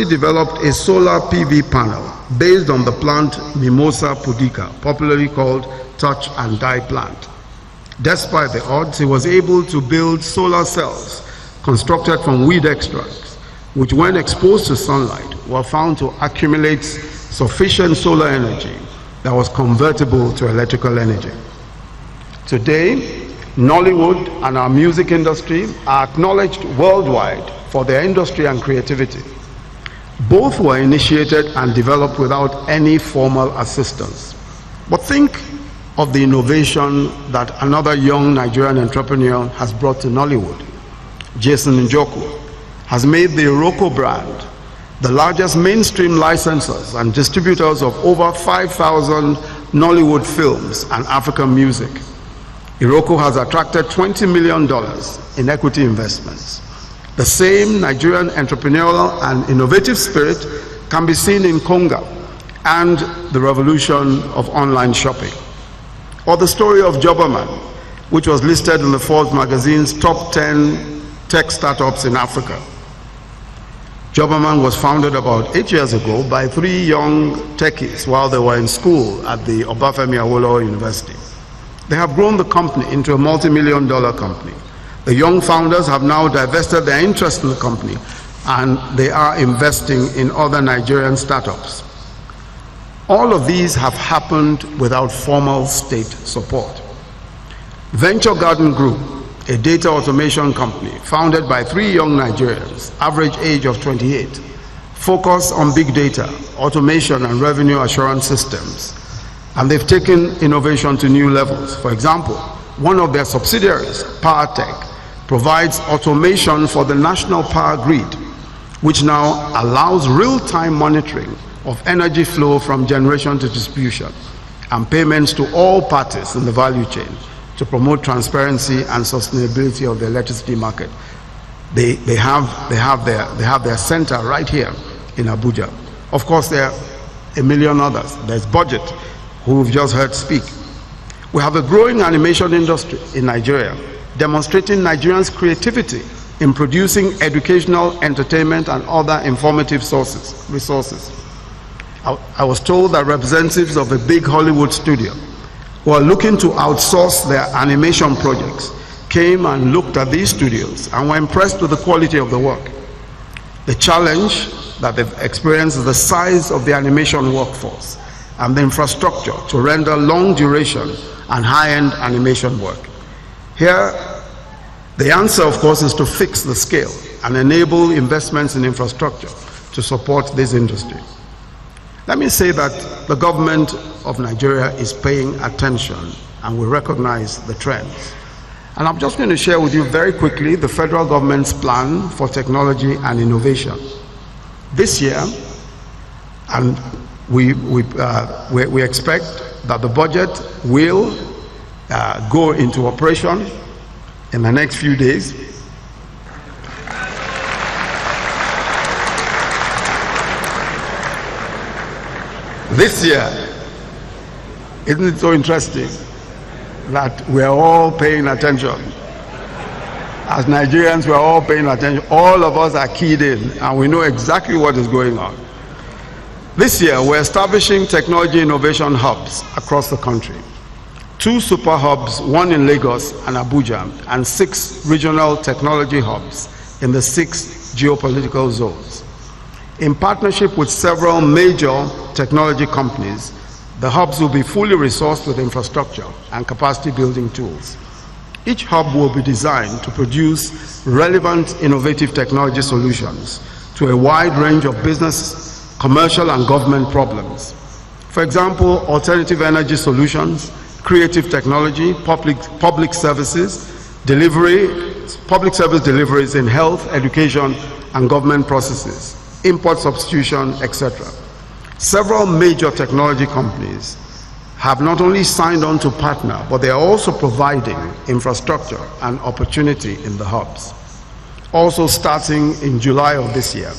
successfully developed a solar PV panel based on the plant Mimosa pudica, popularly called touch and die plant. Despite the odds, he was able to build solar cells constructed from weed extracts, which when exposed to sunlight were found to accumulate sufficient solar energy that was convertible to electrical energy. Today, Nollywood and our music industry are acknowledged worldwide for their industry and creativity. Both were initiated and developed without any formal assistance. But think of the innovation that another young Nigerian entrepreneur has brought to Nollywood. Jason Njoku has made the Iroko brand the largest mainstream licensors and distributors of over 5,000 Nollywood films and African music. Iroko has attracted $20 million in equity investments. The same Nigerian entrepreneurial and innovative spirit can be seen in Konga and the revolution of online shopping. Or the story of Jobberman, which was listed in the Forbes magazine's top 10 tech startups in Africa. Jobberman was founded about 8 years ago by 3 young techies while they were in school at the Obafemi Awolowo University. They have grown the company into a multi-million-dollar company. The young founders have now divested their interest in the company and they are investing in other Nigerian startups. All of these have happened without formal state support. Venture Garden Group, a data automation company founded by 3 young Nigerians, average age of 28, focus on big data, automation and revenue assurance systems. And they've taken innovation to new levels. For example, one of their subsidiaries, PowerTech, provides automation for the national power grid, which now allows real-time monitoring of energy flow from generation to distribution and payments to all parties in the value chain to promote transparency and sustainability of the electricity market. They have their center right here in Abuja. Of course, there are a million others. There's Budget, who we've just heard speak. We have a growing animation industry in Nigeria, demonstrating Nigerians' creativity in producing educational, entertainment, and other informative resources. I was told that representatives of a big Hollywood studio who are looking to outsource their animation projects came and looked at these studios and were impressed with the quality of the work. The challenge that they've experienced is the size of the animation workforce and the infrastructure to render long duration and high-end animation work. Here, the answer, of course, is to fix the scale and enable investments in infrastructure to support this industry. Let me say that the government of Nigeria is paying attention and we recognize the trends. And I'm just going to share with you very quickly the federal government's plan for technology and innovation. This year, and we expect that the budget will go into operation in the next few days. This year, isn't it so interesting that we're all paying attention? As Nigerians, we're all paying attention. All of us are keyed in and we know exactly what is going on. This year, we're establishing technology innovation hubs across the country. 2 super hubs, one in Lagos and Abuja, and 6 regional technology hubs in the 6 geopolitical zones. In partnership with several major technology companies, the hubs will be fully resourced with infrastructure and capacity building tools. Each hub will be designed to produce relevant innovative technology solutions to a wide range of business, commercial and government problems. For example, alternative energy solutions, creative technology, public services, public service deliveries in health, education and government processes, import substitution, etc. Several major technology companies have not only signed on to partner, but they are also providing infrastructure and opportunity in the hubs. Also starting in July of this year,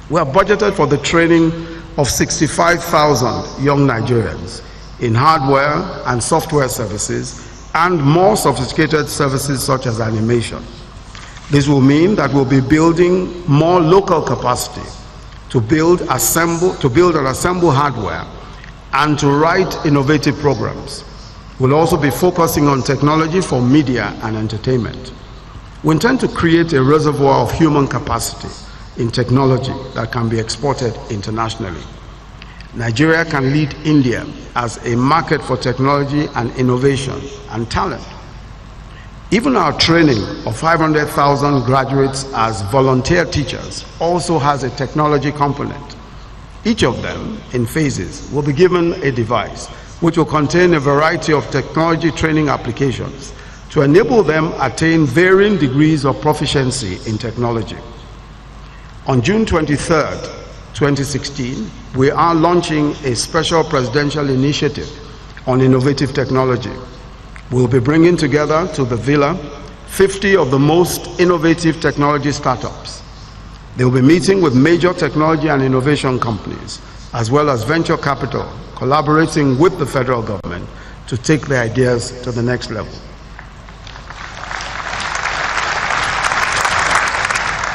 we have budgeted for the training of 65,000 young Nigerians in hardware and software services and more sophisticated services such as animation. This will mean that we'll be building more local capacity to build and assemble hardware, and to write innovative programs. We'll also be focusing on technology for media and entertainment. We intend to create a reservoir of human capacity in technology that can be exported internationally. Nigeria can lead India as a market for technology and innovation and talent. Even our training of 500,000 graduates as volunteer teachers also has a technology component. Each of them, in phases, will be given a device which will contain a variety of technology training applications to enable them attain varying degrees of proficiency in technology. On June 23rd, 2016, we are launching a special presidential initiative on innovative technology. We'll be bringing together to the villa 50 of the most innovative technology startups. They'll be meeting with major technology and innovation companies, as well as venture capital, collaborating with the federal government to take their ideas to the next level.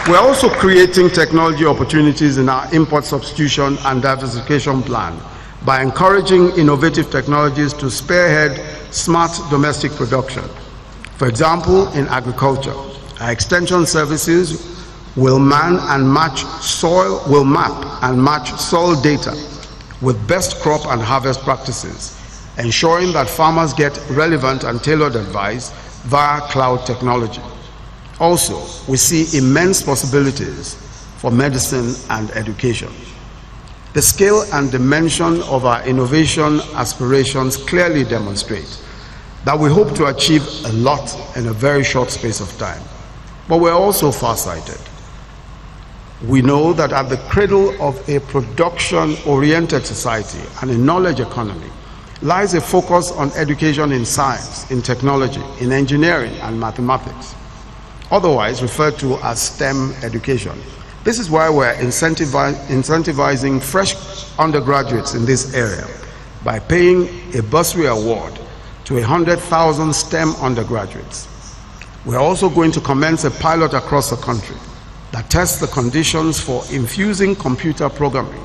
We're also creating technology opportunities in our import substitution and diversification plan by encouraging innovative technologies to spearhead smart domestic production. For example, in agriculture, our extension services will map and match soil data with best crop and harvest practices, ensuring that farmers get relevant and tailored advice via cloud technology. Also, we see immense possibilities for medicine and education. The scale and dimension of our innovation aspirations clearly demonstrate that we hope to achieve a lot in a very short space of time. But we're also farsighted. We know that at the cradle of a production-oriented society and a knowledge economy lies a focus on education in science, in technology, in engineering and mathematics, otherwise referred to as STEM education. This is why we're incentivizing fresh undergraduates in this area by paying a bursary award to 100,000 STEM undergraduates. We're also going to commence a pilot across the country that tests the conditions for infusing computer programming,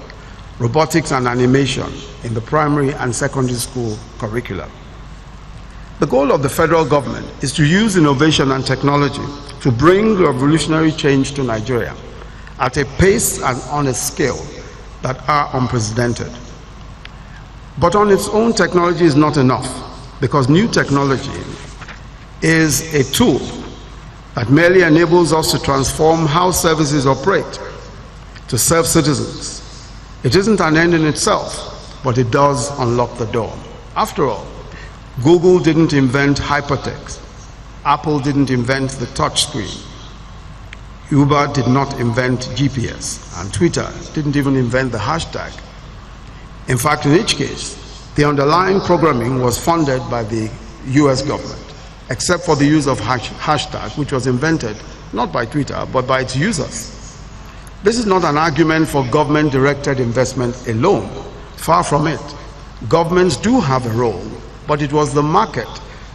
robotics and animation in the primary and secondary school curricula. The goal of the federal government is to use innovation and technology to bring revolutionary change to Nigeria at a pace and on a scale that are unprecedented. But on its own, technology is not enough, because new technology is a tool that merely enables us to transform how services operate to serve citizens. It isn't an end in itself, but it does unlock the door. After all, Google didn't invent hypertext. Apple didn't invent the touch screen. Uber did not invent GPS, and Twitter didn't even invent the hashtag. In fact, in each case, the underlying programming was funded by the US government, except for the use of hashtag, which was invented not by Twitter, but by its users. This is not an argument for government-directed investment alone. Far from it. Governments do have a role, but it was the market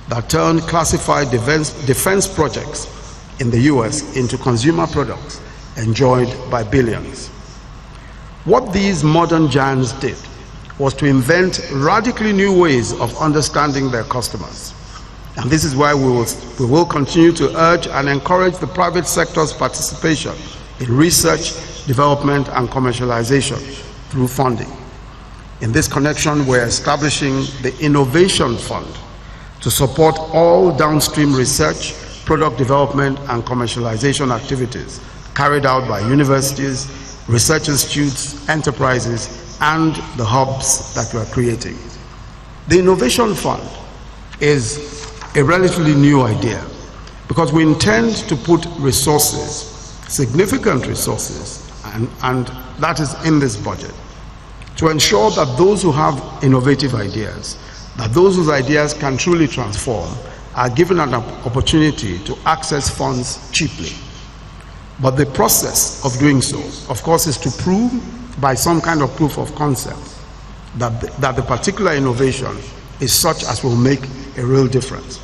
that turned classified defense projects in the US into consumer products enjoyed by billions. What these modern giants did was to invent radically new ways of understanding their customers. And this is why we will continue to urge and encourage the private sector's participation in research, development, and commercialization through funding. In this connection, we're establishing the Innovation Fund to support all downstream research, product development, and commercialization activities carried out by universities, research institutes, enterprises, and the hubs that we are creating. The Innovation Fund is a relatively new idea because we intend to put resources, significant resources, and that is in this budget, to ensure that those who have innovative ideas, that those whose ideas can truly transform, are given an opportunity to access funds cheaply. But the process of doing so, of course, is to prove by some kind of proof of concept that the particular innovation is such as will make a real difference.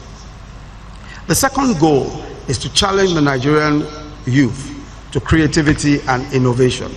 The second goal is to challenge the Nigerian youth to creativity and innovation.